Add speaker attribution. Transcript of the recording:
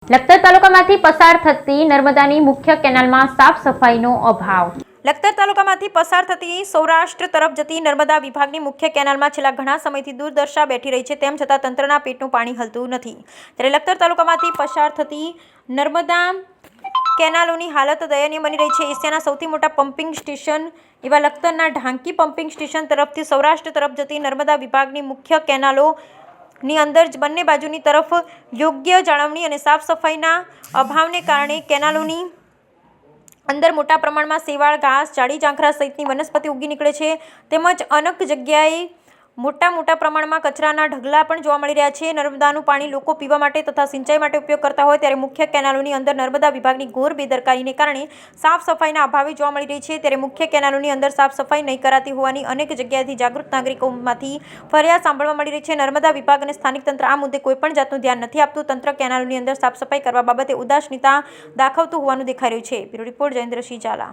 Speaker 1: લખતર તાલુકામાંથી પસાર થતી નર્મદાની મુખ્ય કેનાલમાં સાફ સફાઈનો અભાવ. લખતર તાલુકામાંથી પસાર થતી સૌરાષ્ટ્ર તરફ જતી નર્મદા વિભાગની મુખ્ય કેનાલમાં છેલ્લા ઘણા સમયથી દુર્દશા બેઠી રહી છે. તેમ છતાં તંત્રના પેટનું પાણી હલતું નથી. ત્યારે લખતર તાલુકામાંથી પસાર થતી નર્મદા કેનાલોની હાલત દયનીય બની રહી છે. એશિયાના સૌથી મોટા પમ્પિંગ સ્ટેશન એવા લખતરના ઢાંકી પમ્પિંગ સ્ટેશન તરફથી સૌરાષ્ટ્ર તરફ જતી નર્મદા વિભાગની મુખ્ય કેનાલોની અંદર બંને બાજુની તરફ યોગ્ય જાળવણી અને સાફ સફાઈના અભાવને કારણે કેનાલોની અંદર મોટા પ્રમાણમાં શેવાળ, ઘાસ, ઝાડી ઝાંખરા સહિતની વનસ્પતિ ઉગી નીકળે છે. તેમજ અનેક જગ્યાએ મોટા પ્રમાણમાં કચરાના ઢગલા પણ જોવા મળી રહ્યા છે. નર્મદાનું પાણી લોકો પીવા માટે તથા સિંચાઈ માટે ઉપયોગ કરતા હોય ત્યારે મુખ્ય કેનાલોની અંદર નર્મદા વિભાગની ઘોર બેદરકારીને કારણે સાફ સફાઈના અભાવે જોવા મળી રહી છે. ત્યારે મુખ્ય કેનાલોની અંદર સાફ સફાઈ નહીં કરાતી હોવાની અનેક જગ્યાએથી જાગૃત નાગરિકોમાંથી ફરિયાદ સાંભળવા મળી રહી છે. નર્મદા વિભાગ અને સ્થાનિક તંત્ર આ મુદ્દે કોઈપણ જાતનું ધ્યાન નથી આપતું. તંત્ર કેનાલોની અંદર સાફ સફાઈ કરવા બાબતે ઉદાસીનતા દાખવતું હોવાનું દેખાઈ રહ્યું છે. Bureau report Jayendrasinh Jhala.